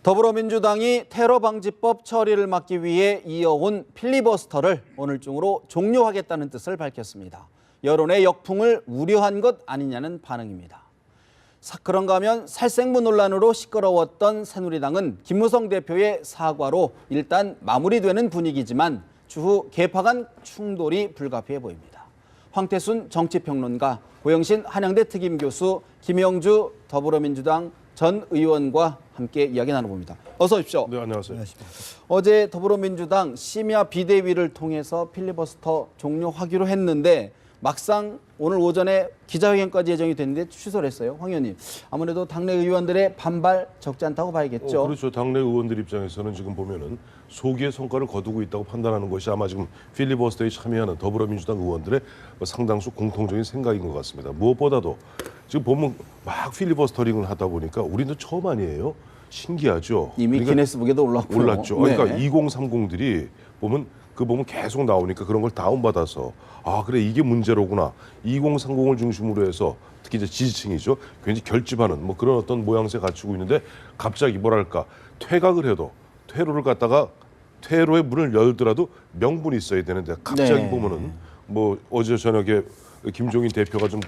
더불어민주당이 테러 방지법 처리를 막기 위해 이어온 필리버스터를 오늘 중으로 종료하겠다는 뜻을 밝혔습니다. 여론의 역풍을 우려한 것 아니냐는 반응입니다. 그런가 하면 살생부 논란으로 시끄러웠던 새누리당은 김무성 대표의 사과로 일단 마무리되는 분위기지만 추후 개파 간 충돌이 불가피해 보입니다. 황태순 정치평론가, 고영신 한양대 특임교수, 김영주 더불어민주당 전 의원과 함께 이야기 나눠봅니다. 어서 오십시오. 네, 안녕하세요. 어제 더불어민주당 심야 비대위를 통해서 필리버스터 종료하기로 했는데 막상 오늘 오전에 기자회견까지 예정이 됐는데 취소를 했어요. 황 의원님, 아무래도 당내 의원들의 반발 적지 않다고 봐야겠죠. 그렇죠. 당내 의원들 입장에서는 지금 보면은 소기의 성과를 거두고 있다고 판단하는 것이 아마 지금 필리버스터에 참여하는 더불어민주당 의원들의 상당수 공통적인 생각인 것 같습니다. 무엇보다도 지금 보면 막 필리버스터링을 하다 보니까 우리는 처음 아니에요. 신기하죠. 이미 그러니까 기네스북에도 올랐죠. 네. 그러니까 2030들이 보면 계속 나오니까 그런 걸 다운받아서 아 그래 이게 문제로구나. 2030을 중심으로 해서 특히 이제 지지층이죠. 굉장히 결집하는 뭐 그런 어떤 모양새 갖추고 있는데 갑자기 뭐랄까 퇴각을 해도 퇴로를 갖다가 퇴로의 문을 열더라도 명분이 있어야 되는데 갑자기 네. 보면은 뭐 어제 저녁에 김종인 대표가 좀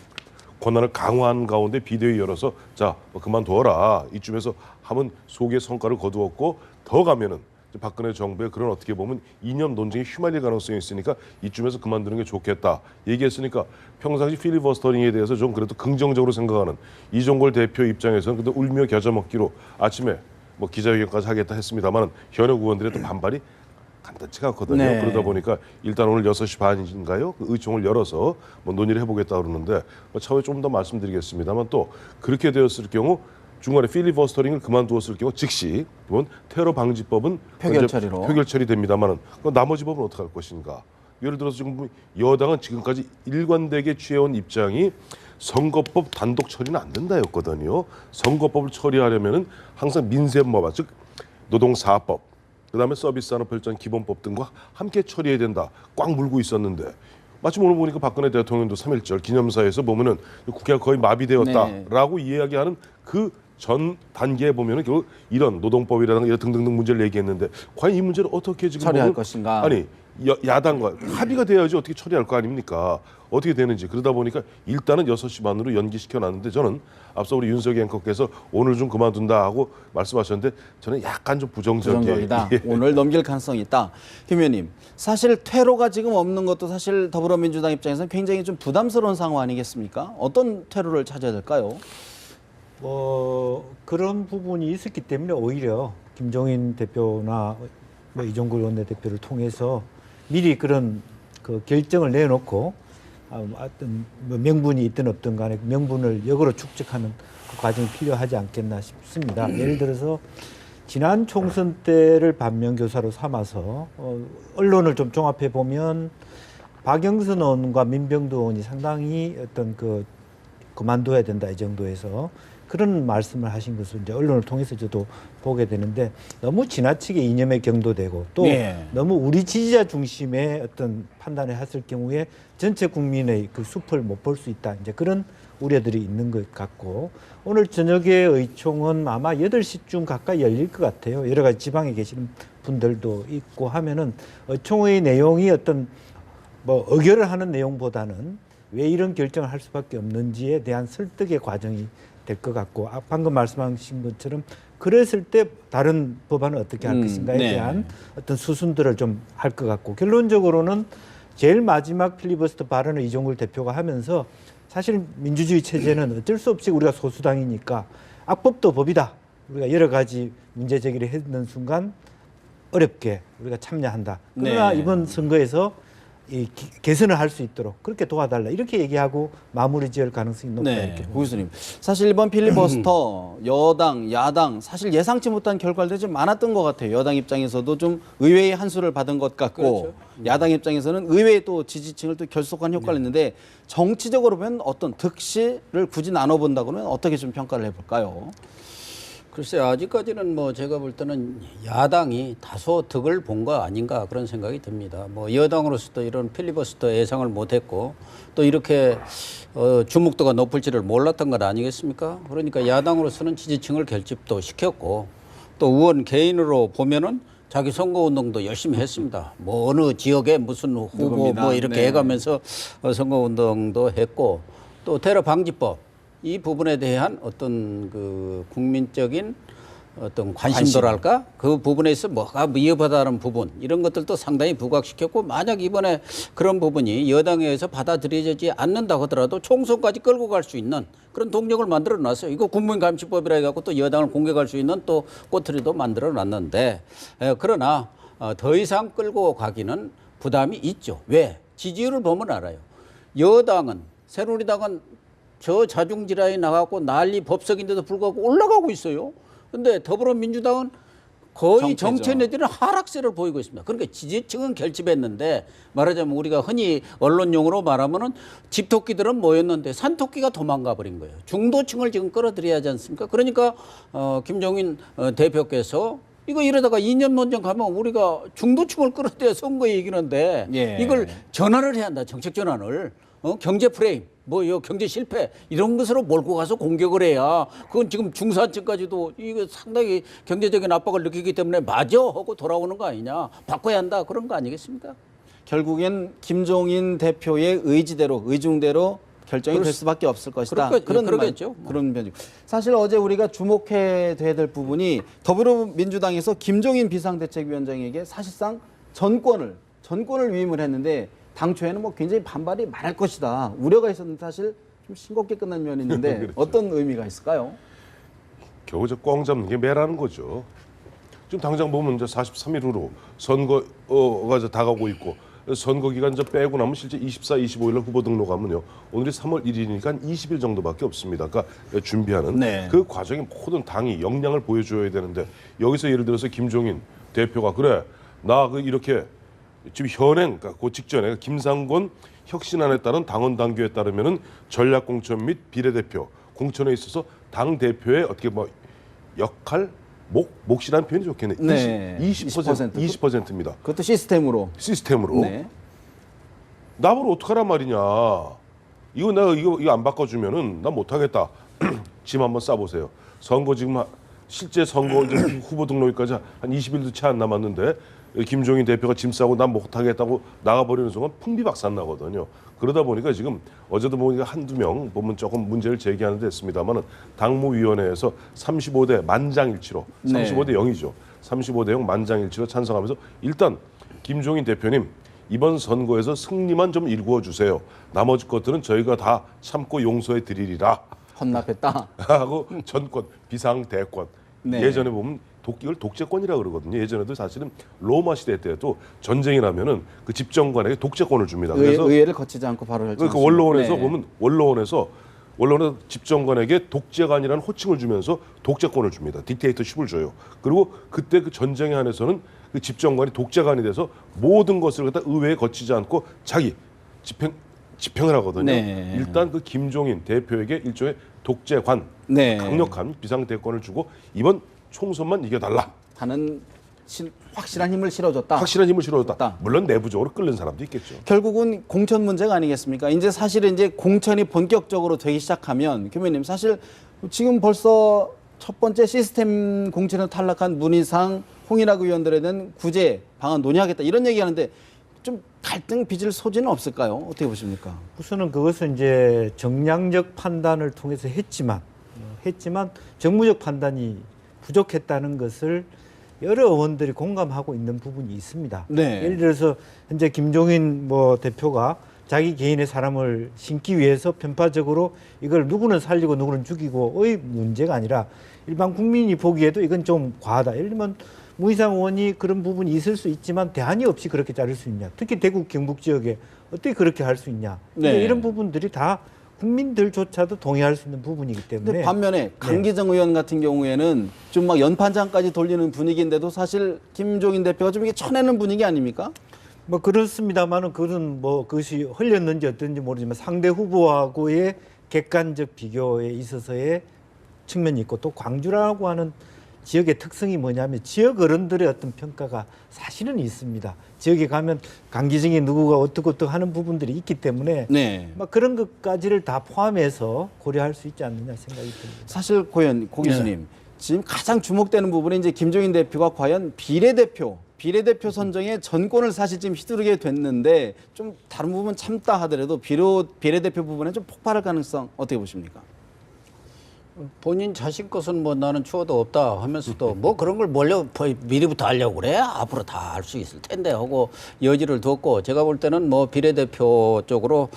권한을 강화한 가운데 비대위 열어서 자 그만둬라 이쯤에서 하면 속의 성과를 거두었고 더 가면은 박근혜 정부의 그런 어떻게 보면 이념 논쟁이 휘말릴 가능성이 있으니까 이쯤에서 그만두는 게 좋겠다 얘기했으니까 평상시 필리버스터링에 대해서 좀 그래도 긍정적으로 생각하는 이종걸 대표 입장에서는 그래도 울며 겨자 먹기로 아침에 뭐 기자회견까지 하겠다 했습니다만 현역 의원들의 또 반발이 간단치가 않거든요. 네. 그러다 보니까 일단 오늘 6시 반인가요? 그 의총을 열어서 뭐 논의를 해보겠다 그러는데 차후에 좀 더 말씀드리겠습니다만 또 그렇게 되었을 경우 중간에 필리버스터링을 그만두었을 경우 즉시 이번 테러 방지법은 표결 처리로 표결 처리됩니다만은 나머지 법은 어떻게 할 것인가? 예를 들어서 지금 여당은 지금까지 일관되게 취해온 입장이 선거법 단독 처리는 안 된다였거든요. 선거법을 처리하려면은 항상 민생법, 즉 노동사법, 그다음에 서비스산업발전 기본법 등과 함께 처리해야 된다. 꽉 물고 있었는데 마침 오늘 보니까 박근혜 대통령도 3.1절 기념사에서 보면은 국회가 거의 마비되었다라고 이야기하는 그 전 단계에 보면은 결국 이런 노동법이라든가 이런 등등등 문제를 얘기했는데 과연 이 문제를 어떻게 지금 처리할 것인가? 아니 야당과 합의가 돼야지 어떻게 처리할 거 아닙니까? 어떻게 되는지 그러다 보니까 일단은 6시 반으로 연기시켜놨는데 저는 앞서 우리 윤석열 앵커께서 오늘 좀 그만둔다 하고 말씀하셨는데 저는 약간 좀 부정적이다. 예. 오늘 넘길 가능성이 있다. 김 의원님, 사실 퇴로가 지금 없는 것도 사실 더불어민주당 입장에서는 굉장히 좀 부담스러운 상황 아니겠습니까? 어떤 퇴로를 찾아야 될까요? 그런 부분이 있었기 때문에 오히려 김종인 대표나 뭐 이종걸 원내대표를 통해서 미리 그런 그 결정을 내놓고 어떤 뭐 명분이 있든 없든 간에 명분을 역으로 축적하는 그 과정이 필요하지 않겠나 싶습니다. 예를 들어서 지난 총선 때를 반면교사로 삼아서 언론을 좀 종합해 보면 박영선 의원과 민병두 의원이 상당히 어떤 그만둬야 된다 이 정도에서 그런 말씀을 하신 것을 이제 언론을 통해서 저도 보게 되는데 너무 지나치게 이념에 경도되고 또 너무 우리 지지자 중심의 어떤 판단을 했을 경우에 전체 국민의 그 숲을 못 볼 수 있다. 이제 그런 우려들이 있는 것 같고 오늘 저녁에 의총은 아마 8시쯤 가까이 열릴 것 같아요. 여러 가지 지방에 계시는 분들도 있고 하면은 의총의 내용이 어떤 뭐 의결을 하는 내용보다는 왜 이런 결정을 할 수밖에 없는지에 대한 설득의 과정이 될 것 같고 방금 말씀하신 것처럼 그랬을 때 다른 법안을 어떻게 할 것인가에 대한 어떤 수순들을 좀 할 것 같고 결론적으로는 제일 마지막 필리버스터 발언을 이종걸 대표가 하면서 사실 민주주의 체제는 어쩔 수 없이 우리가 소수당이니까 악법도 법이다. 우리가 여러 가지 문제 제기를 했는 순간 어렵게 우리가 참여한다. 그러나 이번 선거에서 이 개선을 할 수 있도록 그렇게 도와달라 이렇게 얘기하고 마무리 지을 가능성이 높다 이렇게 고 교수님, 사실 이번 필리버스터 여당, 야당 사실 예상치 못한 결과들이 좀 많았던 것 같아요. 여당 입장에서도 좀 의외의 한 수를 받은 것 같고 그렇죠. 야당 입장에서는 의외의 또 지지층을 또 결속한 효과를 했는데 정치적으로 보면 어떤 득실을 굳이 나눠본다고는 어떻게 좀 평가를 해볼까요? 글쎄 아직까지는 뭐 제가 볼 때는 야당이 다소 득을 본 거 아닌가 그런 생각이 듭니다. 뭐 여당으로서도 이런 필리버스터 예상을 못했고 또 이렇게 주목도가 높을지를 몰랐던 것 아니겠습니까? 그러니까 야당으로서는 지지층을 결집도 시켰고 또 의원 개인으로 보면은 자기 선거운동도 열심히 했습니다. 뭐 어느 지역에 무슨 후보 누굽니다. 뭐 이렇게 네. 해가면서 선거운동도 했고 또 테러 방지법 이 부분에 대한 어떤 그 국민적인 어떤 관심도랄까 그 부분에서 뭐가 위협하다는 부분 이런 것들도 상당히 부각시켰고 만약 이번에 그런 부분이 여당에 의해서 받아들여지지 않는다고 하더라도 총선까지 끌고 갈 수 있는 그런 동력을 만들어 놨어요. 이거 국민감시법이라 해갖고 또 여당을 공격할 수 있는 또 꼬투리도 만들어 놨는데 그러나 더 이상 끌고 가기는 부담이 있죠. 왜? 지지율을 보면 알아요. 여당은 새누리당은 저 자중질환이 나가고 난리 법석인데도 불구하고 올라가고 있어요. 근데 더불어민주당은 거의 정체죠. 정체 내지는 하락세를 보이고 있습니다. 그러니까 지지층은 결집했는데 말하자면 우리가 흔히 언론용어로 말하면은 집토끼들은 모였는데 산토끼가 도망가 버린 거예요. 중도층을 지금 끌어들여야 하지 않습니까? 그러니까 김종인 대표께서 이거 이러다가 2년 논쟁 가면 우리가 중도층을 끌어들여 선거에 이기는데 예. 이걸 전환을 해야 한다. 정책 전환을. 경제 프레임, 뭐 요 경제 실패 이런 것으로 몰고 가서 공격을 해야 그건 지금 중산층까지도 이거 상당히 경제적인 압박을 느끼기 때문에 맞아 하고 돌아오는 거 아니냐. 바꿔야 한다. 그런 거 아니겠습니까? 결국엔 김종인 대표의 의지대로 의중대로 결정이 될 수밖에 없을 것이다. 그러겠죠. 그런 변이. 사실 어제 우리가 주목해야 될 부분이 더불어민주당에서 김종인 비상대책위원장에게 사실상 전권을 위임을 했는데 당초에는 뭐 굉장히 반발이 많을 것이다. 우려가 있었는데 사실 좀 싱겁게 끝난 면이 있는데 그렇죠. 어떤 의미가 있을까요? 겨우 꽝 잡는 게 매라는 거죠. 지금 당장 보면 이제 43일 후로 선거가 이제 다가오고 있고 선거 기간 이제 빼고 나면 실제 24, 25일 후보 등록하면요. 오늘이 3월 1일이니까 한 20일 정도밖에 없습니다. 그러니까 준비하는 네. 그 과정에 모든 당이 역량을 보여줘야 되는데 여기서 예를 들어서 김종인 대표가 그래 나 그 이렇게 지금 현행 그러니까 그 직전에 김상곤 혁신안에 따른 당원 당규에 따르면은 전략 공천 및 비례대표 공천에 있어서 당 대표의 어떻게 뭐 역할 몫이라는 표현이 좋겠네. 네. 20%입니다. 그것도 시스템으로. 시스템으로. 나보고 어떡하란 말이냐. 이거 내가 이거 안 바꿔주면은 나 못하겠다. 짐 한번 싸보세요. 선거 지금 실제 선거 이제 후보 등록일까지 한 20일도 채 안 남았는데 김종인 대표가 짐 싸고 난 못하겠다고 나가버리는 순간 풍비박산 나거든요. 그러다 보니까 지금 어제도 보니까 한두 명 보면 조금 문제를 제기하는 데 했습니다만은 당무위원회에서 35대 만장일치로 35대 0이죠. 35대 0 만장일치로 찬성하면서 일단 김종인 대표님 이번 선거에서 승리만 좀 일구어 주세요. 나머지 것들은 저희가 다 참고 용서해 드리리라 헌납했다. 하고 전권 비상대권 네. 예전에 보면 이걸 독재권이라 그러거든요. 예전에도 사실은 로마 시대 때도 전쟁이 나면은 그 집정관에게 독재권을 줍니다. 그래서 의회를 거치지 않고 바로 그 원로원에서 네. 보면 원로원에서 집정관에게 독재관이라는 호칭을 주면서 독재권을 줍니다. 딕테이터십을 줘요. 그리고 그때 그 전쟁에 한해서는 그 집정관이 독재관이 돼서 모든 것을 갖다 의회에 거치지 않고 자기 집행을 하거든요. 네. 일단 그 김종인 대표에게 일종의 독재관 네. 강력한 비상대권을 주고 이번 총선만 이겨달라. 하는 확실한 힘을 실어줬다. 확실한 힘을 실어줬다. 줬다. 물론 내부적으로 끓는 사람도 있겠죠. 결국은 공천 문제가 아니겠습니까? 이제 사실은 이제 공천이 본격적으로 되기 시작하면 교수님 사실 지금 벌써 첫 번째 시스템 공천에 탈락한 문희상, 홍일학 의원들에 대한 구제 방안 논의하겠다 이런 얘기하는데 좀 갈등 빚을 소지는 없을까요? 어떻게 보십니까? 우선은 그것은 이제 정량적 판단을 통해서 했지만 정무적 판단이 부족했다는 것을 여러 의원들이 공감하고 있는 부분이 있습니다. 네. 예를 들어서 현재 김종인 대표가 자기 개인의 사람을 심기 위해서 편파적으로 이걸 누구는 살리고 누구는 죽이고의 문제가 아니라 일반 국민이 보기에도 이건 좀 과하다. 예를 들면 문희상 의원이 그런 부분이 있을 수 있지만 대안이 없이 그렇게 자를 수 있냐. 특히 대구 경북 지역에 어떻게 그렇게 할 수 있냐. 네. 이런 부분들이 다 국민들조차도 동의할 수 있는 부분이기 때문에. 근데 반면에 강기정 의원 같은 경우에는 좀 막 연판장까지 돌리는 분위기인데도 사실 김종인 대표가 좀 이게 쳐내는 분위기 아닙니까? 뭐 그렇습니다만은 그건 그것이 흘렸는지 어떤지 모르지만 상대 후보하고의 객관적 비교에 있어서의 측면이 있고 또 광주라고 하는 지역의 특성이 뭐냐면 지역 어른들의 어떤 평가가 사실은 있습니다. 지역에 가면 강기정이 누구가 어떻고 하는 부분들이 있기 때문에 네. 막 그런 것까지를 다 포함해서 고려할 수 있지 않느냐 생각이 듭니다. 사실 고 교수님 지금 가장 주목되는 부분이 이제 김종인 대표가 과연 비례대표 선정에 전권을 사실 지금 휘두르게 됐는데 좀 다른 부분 참다 하더라도 비례대표 부분에 좀 폭발할 가능성 어떻게 보십니까? 본인 자신 것은 뭐 나는 추워도 없다 하면서도 뭐 그런 걸 미리부터 하려고 그래? 앞으로 다 할 수 있을 텐데 하고 여지를 두었고, 제가 볼 때는 뭐 비례대표 쪽으로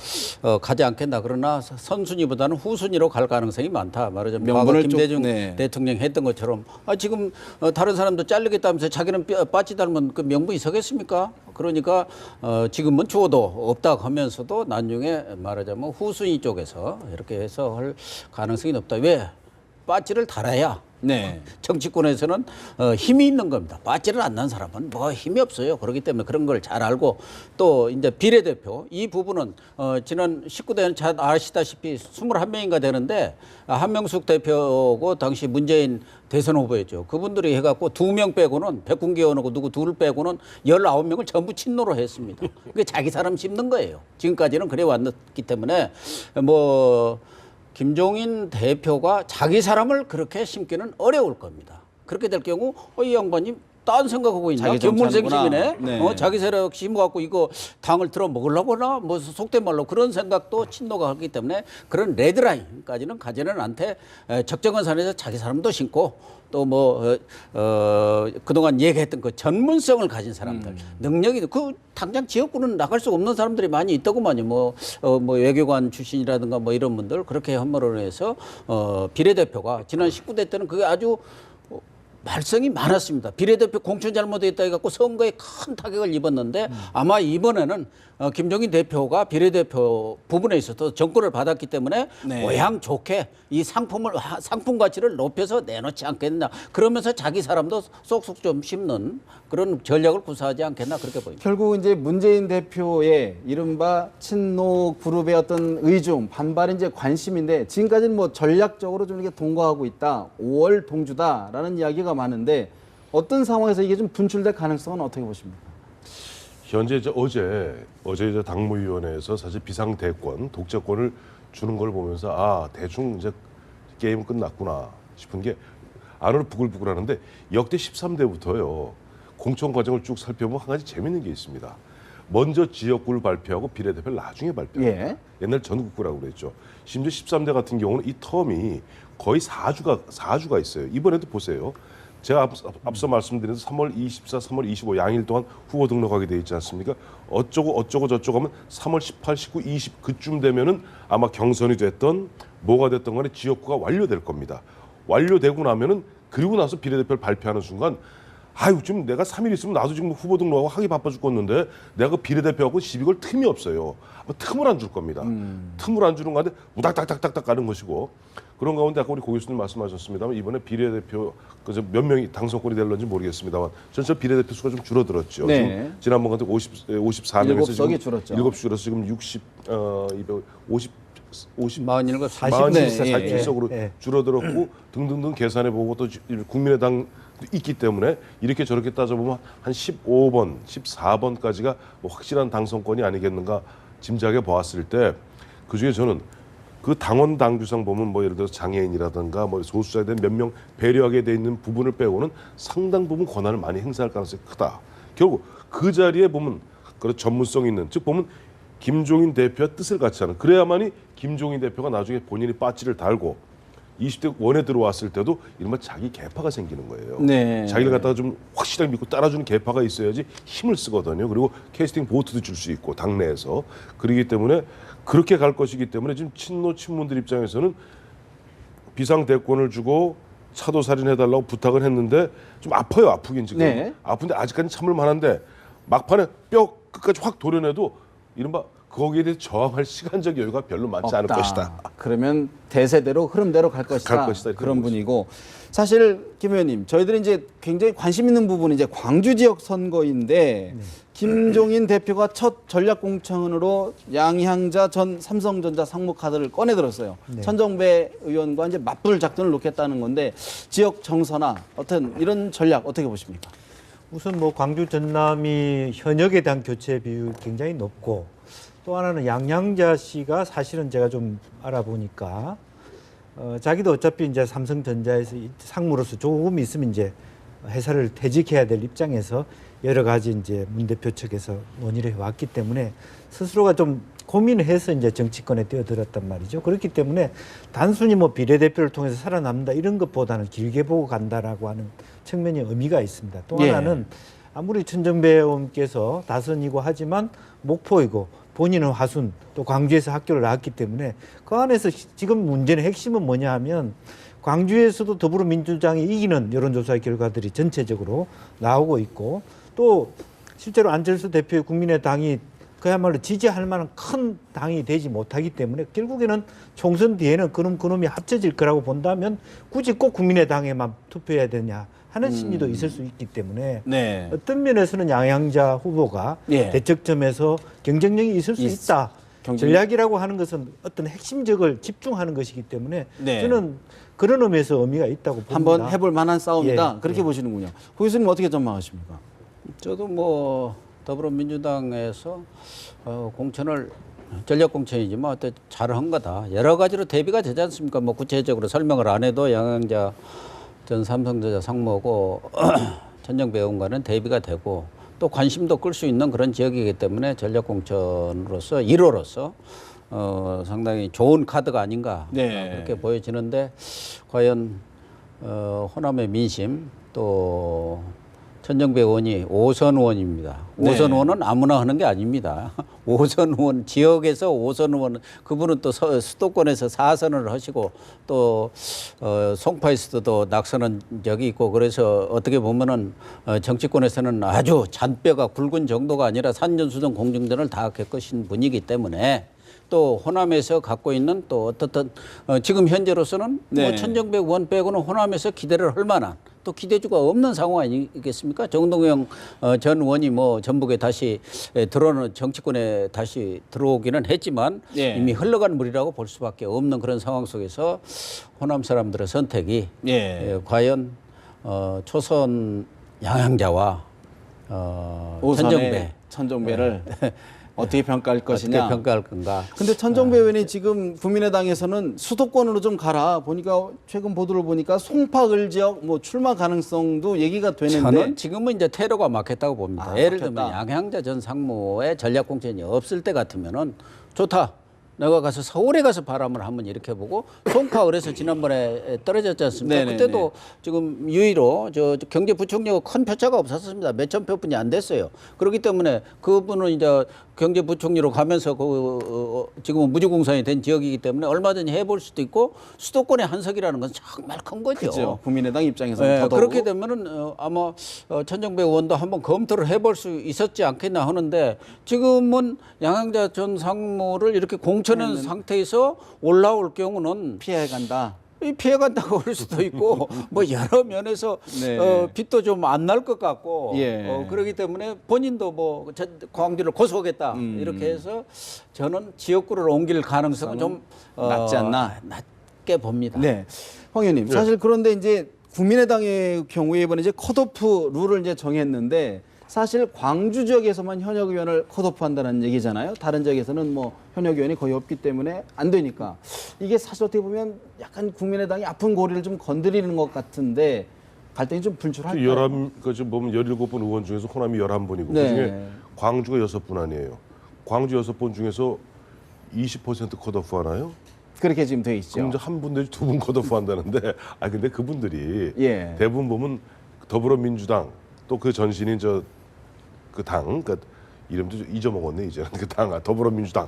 가지 않겠나. 그러나 선순위보다는 후순위로 갈 가능성이 많다. 말하자면 과거 명분을 김대중 네. 대통령이 했던 것처럼 지금 다른 사람도 잘리겠다면서 자기는 빠지 달면 그 명분이 서겠습니까? 그러니까 지금은 추워도 없다 하면서도 나중에 말하자면 후순위 쪽에서 이렇게 해서 할 가능성이 높다. 왜? 빠지를 달아야 네. 정치권에서는 힘이 있는 겁니다. 빠지를 안 난 사람은 뭐 힘이 없어요. 그렇기 때문에 그런 걸 잘 알고, 또 이제 비례대표 이 부분은 지난 19대는 잘 아시다시피 21명인가 되는데 한명숙 대표고 당시 문재인 대선 후보였죠. 그분들이 해갖고 2명 빼고는 백군기 의원하고 누구 둘을 빼고는 19명을 전부 친노로 했습니다. 그게 자기 사람 씹는 거예요. 지금까지는 그래 왔기 때문에 뭐 김종인 대표가 자기 사람을 그렇게 심기는 어려울 겁니다. 그렇게 될 경우 이 양반이 딴 생각하고 있나? 자기 견물생심이네. 네. 자기 세력 심어갖고 이거 당을 들어 먹으려고나 뭐 속된 말로 그런 생각도 친노가 하기 때문에 그런 레드라인까지는 가지는 않되 적정한 선에서 자기 사람도 심고 또 뭐 그동안 얘기했던 그 전문성을 가진 사람들, 능력이 그 당장 지역구는 나갈 수 없는 사람들이 많이 있더구만요. 뭐 외교관 출신이라든가 뭐 이런 분들 그렇게 현모를 해서 비례대표가 지난 19대 때는 그게 아주 말썽이 많았습니다. 비례대표 공천 잘못했다 해갖고 선거에 큰 타격을 입었는데 아마 이번에는 김종인 대표가 비례대표 부분에 있어서 정권을 받았기 때문에 네. 모양 좋게 이 상품 가치를 높여서 내놓지 않겠나. 그러면서 자기 사람도 쏙쏙 좀 심는 그런 전략을 구사하지 않겠나 그렇게 보입니다. 결국 이제 문재인 대표의 이른바 친노 그룹의 어떤 의중, 반발이 이제 관심인데 지금까지는 뭐 전략적으로 좀 이렇게 동거하고 있다, 5월 동주다라는 이야기가 많은데 어떤 상황에서 이게 좀 분출될 가능성은 어떻게 보십니까? 현재 어제 이제 당무위원회에서 사실 비상대권, 독재권을 주는 걸 보면서 대충 이제 게임은 끝났구나 싶은 게 안으로 부글부글하는데 역대 13대부터요 공천 과정을 쭉 살펴보면 한 가지 재밌는 게 있습니다. 먼저 지역구를 발표하고 비례대표를 나중에 발표해요. 예. 옛날 전국구라고 그랬죠. 심지어 13대 같은 경우는 이 텀이 거의 4주가 있어요. 이번에도 보세요. 제가 앞서 말씀드린 3월 24, 3월 25 양일 동안 후보 등록하게 돼 있지 않습니까? 어쩌고 저쩌고 하면 3월 18, 19, 20 그쯤 되면은 아마 경선이 됐던 뭐가 됐던 간에 지역구가 완료될 겁니다. 완료되고 나면은 그리고 나서 비례대표를 발표하는 순간 지금 내가 3일 있으면 나도 지금 후보 등록하고 하기 바빠 죽겠는데 내가 비례대표하고 시비 걸 틈이 없어요. 틈을 안 줄 겁니다. 틈을 안 주는 가운데 우닥닥닥닥닥 가는 것이고, 그런 가운데 아까 우리 고 교수님 말씀하셨습니다만 이번에 비례대표 몇 명이 당선권이 될런지 모르겠습니다만 전 비례대표 수가 좀 줄어들었죠. 네. 지금 지난번 같은 54명에서 7석이 줄었죠. 7시 줄어서 지금 47석, 47석으로 줄어들었고 등등등 계산해보고 또 국민의당 있기 때문에 이렇게 저렇게 따져보면 한 15번, 14번까지가 확실한 당선권이 아니겠는가 짐작해 보았을 때, 그중에 저는 그 당원 당규상 보면 뭐 예를 들어서 장애인이라든가 뭐 소수자에 대한 몇 명 배려하게 돼 있는 부분을 빼고는 상당 부분 권한을 많이 행사할 가능성이 크다. 결국 그 자리에 보면 그런 전문성 있는, 즉 보면 김종인 대표와 뜻을 같이 하는, 그래야만이 김종인 대표가 나중에 본인이 빠지를 달고 20대 원에 들어왔을 때도 이른바 자기 계파가 생기는 거예요. 네. 자기를 갖다가 좀 확실하게 믿고 따라주는 계파가 있어야지 힘을 쓰거든요. 그리고 캐스팅 보트도 줄 수 있고 당내에서. 그렇기 때문에 그렇게 갈 것이기 때문에 지금 친노 친문들 입장에서는 비상대권을 주고 차도살인해달라고 부탁을 했는데 좀 아파요. 아프긴 지금. 네. 아픈데 아직까지 참을 만한데 막판에 뼈 끝까지 확 도려내도 이른바 거기에 대해 저항할 시간적 여유가 별로 많지 않을 것이다. 그러면 대세대로 흐름대로 갈 것이다. 그런 분이고, 사실 김 의원님, 저희들이 이제 굉장히 관심 있는 부분이 이제 광주 지역 선거인데 김종인 대표가 첫 전략 공천으로 양향자 전 삼성전자 상무 카드를 꺼내 들었어요. 천정배 의원과 이제 맞불 작전을 놓겠다는 건데 지역 정서나 어떤 이런 전략 어떻게 보십니까? 우선 뭐 광주 전남이 현역에 대한 교체 비율 굉장히 높고, 또 하나는 양양자 씨가 사실은 제가 좀 알아보니까 자기도 어차피 이제 삼성전자에서 상무로서 조금 있으면 이제 회사를 퇴직해야 될 입장에서 여러 가지 이제 문 대표 측에서 논의를 해왔기 때문에 스스로가 좀 고민을 해서 이제 정치권에 뛰어들었단 말이죠. 그렇기 때문에 단순히 뭐 비례대표를 통해서 살아남는다 이런 것보다는 길게 보고 간다라고 하는 측면이 의미가 있습니다. 또 예. 하나는 아무리 천정배 의원께서 다선이고 하지만 목포이고 본인은 화순 또 광주에서 학교를 나왔기 때문에 그 안에서 지금 문제는 핵심은 뭐냐 하면 광주에서도 더불어민주당이 이기는 여론조사 결과들이 전체적으로 나오고 있고 또 실제로 안철수 대표의 국민의당이 그야말로 지지할 만한 큰 당이 되지 못하기 때문에 결국에는 총선 뒤에는 그놈이 합쳐질 거라고 본다면 굳이 꼭 국민의당에만 투표해야 되냐 하는 심리도 있을 수 있기 때문에 네. 어떤 면에서는 양양자 후보가 예. 대척점에서 경쟁력이 있을 수 있다. 전략이라고 하는 것은 어떤 핵심적을 집중하는 것이기 때문에 네. 저는 그런 의미에서 의미가 있다고 봅니다. 한번 해볼 만한 싸움이다. 예, 그렇게 예. 보시는군요. 고 교수님 어떻게 전망하십니까? 저도 뭐 더불어민주당에서 공천을 전략 공천이지만 어때 잘한 거다. 여러 가지로 대비가 되지 않습니까? 뭐 구체적으로 설명을 안 해도 양양자 전 삼성전자 상무고 천정배 의원과는 대비가 되고 또 관심도 끌 수 있는 그런 지역이기 때문에 전략 공천으로서 1호로서 상당히 좋은 카드가 아닌가 네. 그렇게 보여지는데 과연 호남의 민심 또 천정배 의원이 5선 의원입니다. 네. 5선 의원은 아무나 하는 게 아닙니다. 5선 의원 지역에서 5선 의원 그분은 또 수도권에서 4선을 하시고 또 송파에서도 낙선한 적이 있고 그래서 어떻게 보면은 정치권에서는 아주 잔뼈가 굵은 정도가 아니라 산전수전 공중전을 다 겪으신 분이기 때문에 또 호남에서 갖고 있는 또 어떻든 지금 현재로서는 네. 뭐 천정배 의원 빼고는 호남에서 기대를 할 만한 또 기대주가 없는 상황 아니겠습니까? 정동영 전 의원이 뭐 전북에 다시 들어오는 정치권에 다시 들어오기는 했지만 예. 이미 흘러간 물이라고 볼 수밖에 없는 그런 상황 속에서 호남 사람들의 선택이 예. 과연 초선 양양자와 오선의 천정배 천정배를 어떻게 평가할 것이냐. 어떻게 평가할 건가? 근데 천정배 의원이 지금 국민의당에서는 수도권으로 좀 가라. 보니까 최근 보도를 보니까 송파을 지역 뭐 출마 가능성도 얘기가 되는데 저는 지금은 이제 테러가 막혔다고 봅니다. 아, 예를 막혔다. 들면 양양자 전 상무의 전략 공천이 없을 때 같으면은 좋다. 내가 가서 서울에 가서 바람을 한번 이렇게 보고 송파을에서 지난번에 떨어졌지 않습니까? 네네네. 그때도 지금 유의로 저 경제부총리가 큰 표차가 없었습니다. 몇천 표뿐이 안 됐어요. 그렇기 때문에 그분은 이제 경제부총리로 가면서 지금은 무주공산이 된 지역이기 때문에 얼마든지 해볼 수도 있고 수도권의 한석이라는 건 정말 큰 거죠. 그죠. 국민의당 입장에서는 네, 더더욱 그렇게 되면은 아마 천정배 의원도 한번 검토를 해볼 수 있었지 않겠나 하는데 지금은 양양자 전 상무를 이렇게 공천한 상태에서 올라올 경우는 피해 간다. 피해간다고 할 수도 있고 뭐 여러 면에서 네. 빚도 좀 안 날 것 같고 예. 그렇기 때문에 본인도 뭐 광주를 고소하겠다 이렇게 해서 저는 지역구를 옮길 가능성은 좀 낮지 않나? 낮게 봅니다. 네. 황 의원님. 사실 그런데 이제 국민의당의 경우에 이번에 이제 컷오프 룰을 이제 정했는데 사실 광주 지역에서만 현역 의원을 컷오프한다는 얘기잖아요. 다른 지역에서는 뭐 현역 의원이 거의 없기 때문에 안 되니까 이게 사실 어떻게 보면 약간 국민의당이 아픈 고리를 좀 건드리는 것 같은데 갈등이 좀 분출할까요? 지금 보면 17분 의원 중에서 호남이 11분이고 네. 그중에 광주가 6분 아니에요. 광주 6분 중에서 20% 컷오프 하나요? 그렇게 지금 돼 있죠. 그럼 이제 한 분 내지 2분 컷오프 한다는데 근데 그분들이 예. 대부분 보면 더불어민주당 또 그 전신인 그 당, 그 이름도 잊어먹었네 이제 그 당 더불어민주당.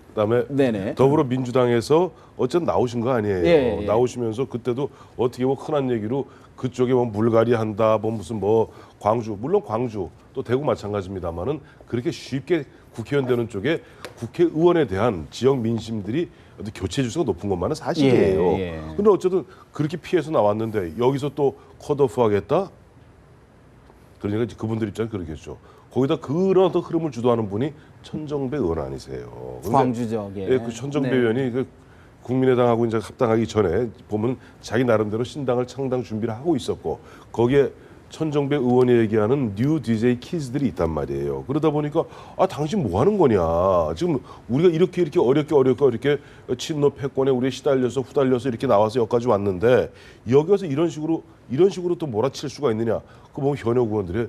그다음에 네네. 더불어민주당에서 어쨌든 나오신 거 아니에요. 예, 예. 나오시면서 그때도 어떻게 뭐 흔한 얘기로 그쪽에 뭐 물갈이 한다, 뭐 무슨 뭐 광주, 물론 광주 또 대구 마찬가지입니다만은 그렇게 쉽게 국회의원 되는 쪽에 국회의원에 대한 지역 민심들이 어떤 교체 지수가 높은 것만은 사실이에요. 예, 예. 근데 어쨌든 그렇게 피해서 나왔는데 여기서 또 컷오프 하겠다? 그러니까 이제 그분들 입장은 그러겠죠. 거기다 그런 어떤 흐름을 주도하는 분이 천정배 의원 아니세요. 근데 광주 지역에. 예, 그 천정배 네. 의원이 그 국민의당하고 이제 합당하기 전에 보면 자기 나름대로 신당을 창당 준비를 하고 있었고 거기에 천정배 의원이 얘기하는 뉴 DJ 키즈들이 있단 말이에요. 그러다 보니까 당신 뭐 하는 거냐. 지금 우리가 이렇게 어렵게 친노 패권에 우리 시달려서 후달려서 이렇게 나와서 여기까지 왔는데 여기서 이런 식으로 또 몰아칠 수가 있느냐. 그 보면 현역 의원들의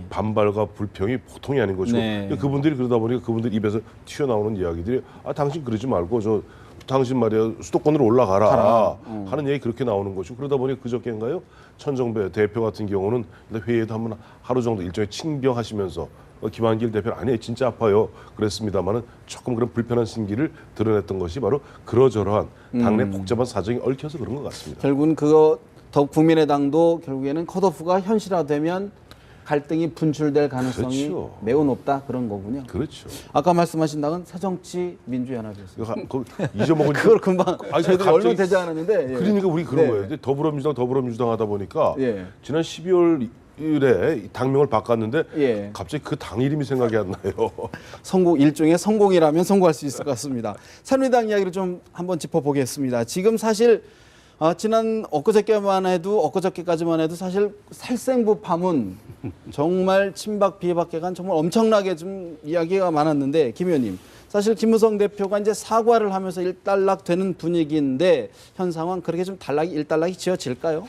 반발과 불평이 보통이 아닌 것이고 네. 그분들이 그러다 보니까 그분들 입에서 튀어나오는 이야기들이 당신 그러지 말고 당신 말이야 수도권으로 올라가라 하는 얘기 그렇게 나오는 것이고 그러다 보니 그저께인가요 천정배 대표 같은 경우는 회의에도 한번 하루 정도 일종의 칭병하시면서 김한길 대표는 아니 진짜 아파요 그랬습니다만은 조금 그런 불편한 심기를 드러냈던 것이 바로 그러저러한 당내 복잡한 사정이 얽혀서 그런 것 같습니다. 결국은 그거 더욱 국민의당도 결국에는 컷오프가 현실화되면 갈등이 분출될 가능성이 그렇죠. 매우 높다 그런 거군요. 그렇죠. 아까 말씀하신 당은 새정치 민주연합이었어요. 잊어먹은 그걸 금방 아니, 저희들이 갑자기- 얼마 되지 않았는데. 예. 그러니까 우리 그런 네. 거예요. 근데 더불어민주당 하다 보니까 예. 지난 12월에 당명을 바꿨는데 예. 갑자기 그 당 이름이 생각이 안 나요. 일종의 성공이라면 성공할 수 있을 것 같습니다. 새누리당 이야기를 좀 한번 짚어보겠습니다. 지금 사실 지난 엊그저께까지만 해도 사실 살생부 파문 정말 친박 비박계간 정말 엄청나게 좀 이야기가 많았는데 김 의원님 사실 김무성 대표가 이제 사과를 하면서 일단락되는 분위기인데 현 상황 그렇게 좀 일단락이 지어질까요?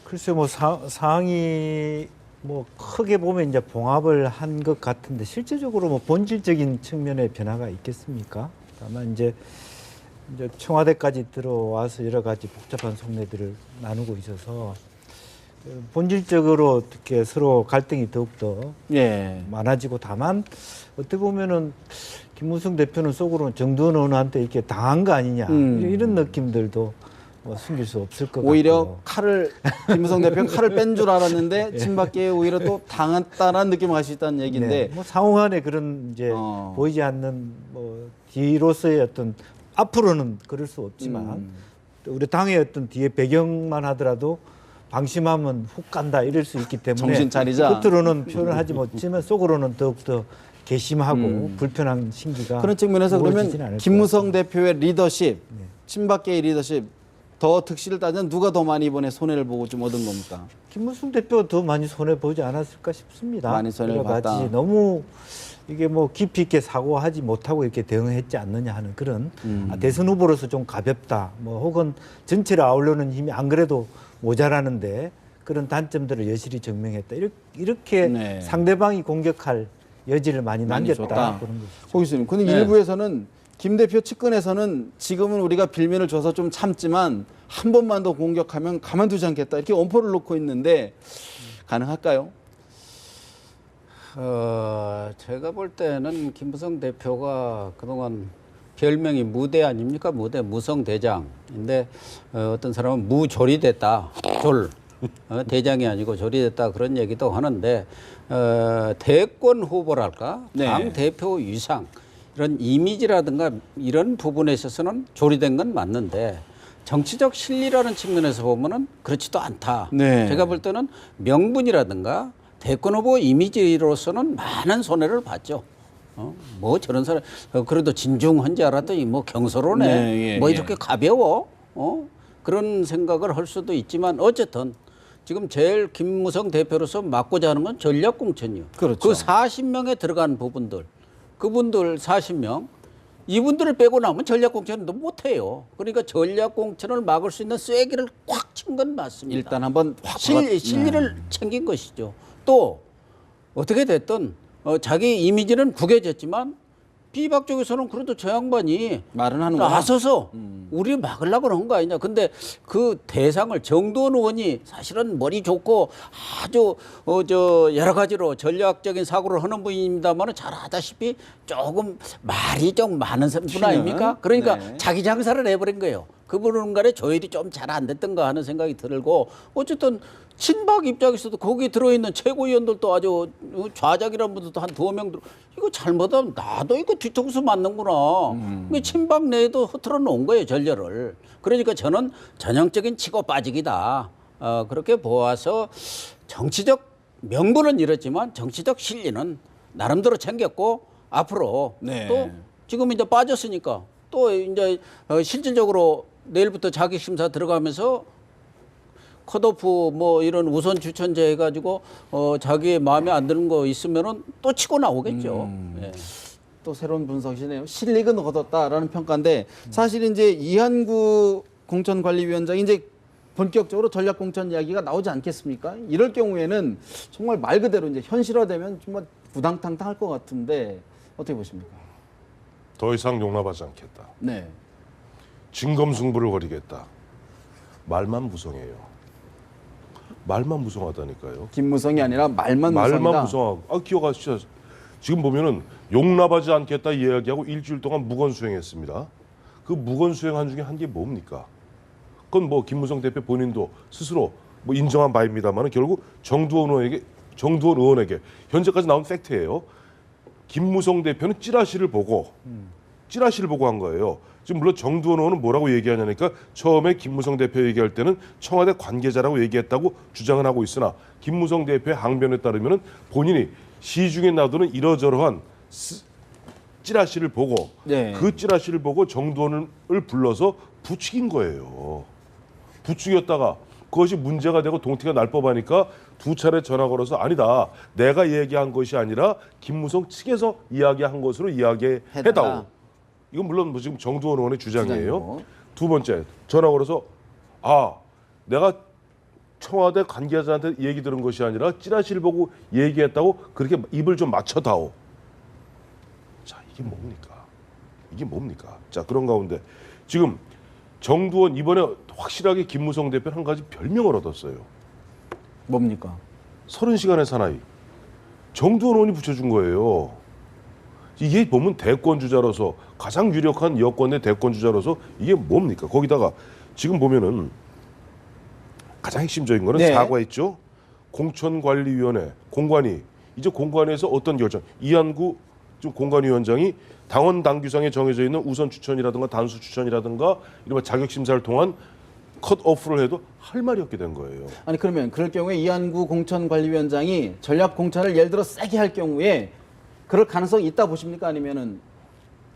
글쎄 뭐 상황이 뭐 크게 보면 이제 봉합을 한 것 같은데 실제적으로 뭐 본질적인 측면의 변화가 있겠습니까? 다만 이제 청와대까지 들어와서 여러 가지 복잡한 속내들을 나누고 있어서 본질적으로 어떻게 서로 갈등이 더욱더 예. 많아지고 다만 어떻게 보면은 김무성 대표는 속으로는 정두원 의원한테 이렇게 당한 거 아니냐 이런 느낌들도 뭐 숨길 수 없을 것 오히려 같고요. 김무성 대표는 칼을 뺀 줄 알았는데 친박계에 오히려 또 당했다는 느낌을 갈 수 있다는 얘기인데 뭐 상호간에 그런 이제 보이지 않는 뭐 뒤로서의 어떤 앞으로는 그럴 수 없지만 또 우리 당의 어떤 뒤에 배경만 하더라도 방심하면 훅 간다 이럴 수 있기 때문에 정신 차리자. 겉으로는 표현을 하지 못지만 속으로는 더욱더 괘씸하고 불편한 심기가 그런 측면에서 우러지진 그러면 않을 김무성 대표의 리더십, 친박계의 리더십 더 득실을 따지면 누가 더 많이 이번에 손해를 보고 좀 얻은 겁니까? 김무성 대표가 더 많이 손해 보지 않았을까 싶습니다. 많이 손해를 여러 가지 봤다. 너무 이게 뭐 깊이 있게 사고하지 못하고 이렇게 대응했지 않느냐 하는 그런 대선 후보로서 좀 가볍다. 뭐 혹은 전체를 아우르는 힘이 안 그래도 모자라는데 그런 단점들을 여실히 증명했다. 이렇게 네. 상대방이 공격할 여지를 많이 많이 남겼다. 줬다. 그런 것이죠. 호 교수님, 근데 네. 일부에서는 김 대표 측근에서는 지금은 우리가 빌미를 줘서 좀 참지만 한 번만 더 공격하면 가만두지 않겠다 이렇게 엄포를 놓고 있는데 가능할까요? 제가 볼 때는 김무성 대표가 그동안 별명이 무대 아닙니까? 무성대장인데 어떤 사람은 무조리됐다. 대장이 아니고 조리됐다 그런 얘기도 하는데 대권 후보랄까? 네. 당 대표 위상 이런 이미지라든가 이런 부분에 있어서는 조리된 건 맞는데 정치적 실리라는 측면에서 보면은 그렇지도 않다. 네. 제가 볼 때는 명분이라든가 대권 후보 이미지로서는 많은 손해를 봤죠. 뭐 저런 사람 그래도 진중한 줄 알았더니 뭐 경솔하네. 네, 예, 뭐 예. 이렇게 가벼워. 그런 생각을 할 수도 있지만 어쨌든 지금 제일 김무성 대표로서 맡고자 하는 건 전략공천이요. 그렇죠. 그 40명에 들어간 부분들, 그분들 40명, 이분들을 빼고 나면 전략공천도 못해요. 그러니까 전략공천을 막을 수 있는 쐐기를 꽉 친 건 맞습니다. 일단 한번 확 실리를 챙긴 것이죠. 또 어떻게 됐든 자기 이미지는 구겨졌지만 비박 쪽에서는 그래도 저 양반이 말은 하는구나. 나서서 우리 막으려고 한 거 아니냐. 근데 그 대상을 정두원 의원이 사실은 머리 좋고 아주 여러 가지로 전략적인 사고를 하는 분입니다만 잘 아다시피 조금 말이 좀 많은 분 아닙니까? 그러니까 네. 자기 장사를 해버린 거예요. 그분 간에 조율이 좀 잘 안 됐던가 하는 생각이 들고 어쨌든 친박 입장에서도 거기 들어있는 최고위원들도 아주 좌작이라는 분들도 한 2명 들어 이거 잘못하면 나도 이거 뒤통수 맞는구나. 그 친박 내에도 흐트러 놓은 거예요 전열을. 그러니까 저는 전형적인 치고 빠지기다. 그렇게 보아서 정치적 명분은 이렇지만 정치적 실리는 나름대로 챙겼고 앞으로 네. 또 지금 이제 빠졌으니까 또 이제 실질적으로 내일부터 자기 심사 들어가면서 컷오프 뭐 이런 우선 추천제 해가지고 자기의 마음에 안 드는 거 있으면은 또 치고 나오겠죠. 예. 또 새로운 분석이시네요. 실익은 얻었다라는 평가인데 사실 이제 이한구 공천관리위원장이 이제 본격적으로 전략공천 이야기가 나오지 않겠습니까? 이럴 경우에는 정말 말 그대로 이제 현실화되면 정말 부당탕탕할 것 같은데 어떻게 보십니까? 더 이상 용납하지 않겠다. 네. 진검승부를 벌이겠다. 말만 무성해요. 말만 무성하다니까요. 김무성이 아니라 말만 무성이다. 말만 무성하고. 기억하시죠? 지금 보면은 용납하지 않겠다 이야기하고 일주일 동안 무건 수행했습니다. 그 무건 수행한 중에 한 게 뭡니까? 그건 뭐 김무성 대표 본인도 스스로 뭐 인정한 바입니다만 결국 정두원 의원에게 현재까지 나온 팩트예요. 김무성 대표는 찌라시를 보고 한 거예요. 지금 물론 정두원 의원은 뭐라고 얘기하냐니까 처음에 김무성 대표 얘기할 때는 청와대 관계자라고 얘기했다고 주장을 하고 있으나 김무성 대표의 항변에 따르면 본인이 시중에 놔두는 이러저러한 찌라시를 보고 네. 그 찌라시를 보고 정두원을 불러서 부추긴 거예요. 부추겼다가 그것이 문제가 되고 동티가 날 법하니까 두 차례 전화 걸어서 아니다. 내가 얘기한 것이 아니라 김무성 측에서 이야기한 것으로 이야기해다오. 이건 물론 뭐 지금 정두원 의원의 주장이에요. 주장이고. 두 번째 전화 걸어서 내가 청와대 관계자한테 얘기 들은 것이 아니라 찌라시를 보고 얘기했다고 그렇게 입을 좀 맞춰다오. 자, 이게 뭡니까? 자, 그런 가운데 지금 정두원 이번에 확실하게 김무성 대표는 한 가지 별명을 얻었어요. 뭡니까? 30시간의 사나이. 정두원 의원이 붙여준 거예요. 이게 보면 대권주자로서 가장 유력한 여권의 대권주자로서 이게 뭡니까? 거기다가 지금 보면은 가장 핵심적인 거는 네. 사과했죠. 공천관리위원회 공관위 이제 공관위에서 어떤 결정? 이한구 공관위원장이 당원 당규상에 정해져 있는 우선 추천이라든가 단수 추천이라든가 이런 자격 심사를 통한 컷오프를 해도 할 말이 없게 된 거예요. 아니 그러면 그럴 경우에 이한구 공천관리위원장이 전략 공천을 예를 들어 세게 할 경우에 그럴 가능성이 있다 보십니까? 아니면은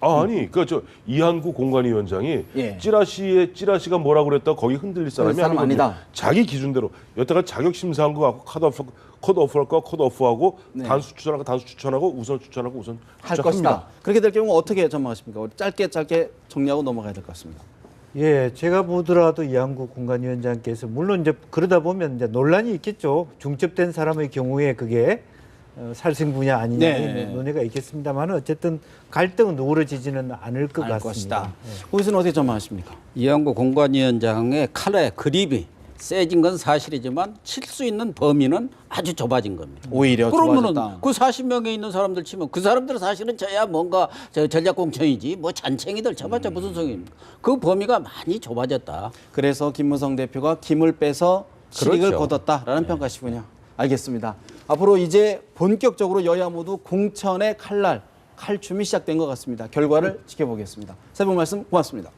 아니, 저 이한구 공관위원장이 예. 찌라시가 뭐라고 그랬다 거기 흔들릴 사람이 사람 아니거든요. 아니다. 자기 기준대로 여태까지 자격 심사한 거 갖고 컷오프할 거 컷오프하고 네. 단수 추천하고 단수 추천하고 우선 추천하고 우선 할 추천합니다. 것이다. 그렇게 될 경우 어떻게 전망하십니까? 우리 짧게 정리하고 넘어가야 될 것 같습니다. 예, 제가 보더라도 이한구 공관위원장께서 물론 이제 그러다 보면 이제 논란이 있겠죠. 중첩된 사람의 경우에 그게 살생 분야 아니냐 네. 논의가 있겠습니다만 어쨌든 갈등은 누그러지지는 않을 것 알 같습니다. 것이다. 거기서는 어떻게 전망하십니까? 이한구 공관위원장의 칼의 그립이 세진 건 사실이지만 칠 수 있는 범위는 아주 좁아진 겁니다. 오히려 그러면은 좁아졌다. 그 40명에 있는 사람들 치면 그 사람들은 사실은 저야 뭔가 전략공천이지 뭐 잔챙이들 쳐봤자 무슨 소용입니까? 그 범위가 많이 좁아졌다. 그래서 김무성 대표가 김을 빼서 실익을 그렇죠. 거뒀다라는 평가시군요. 알겠습니다. 앞으로 이제 본격적으로 여야 모두 공천의 칼춤이 시작된 것 같습니다. 결과를 지켜보겠습니다. 세 분 말씀 고맙습니다.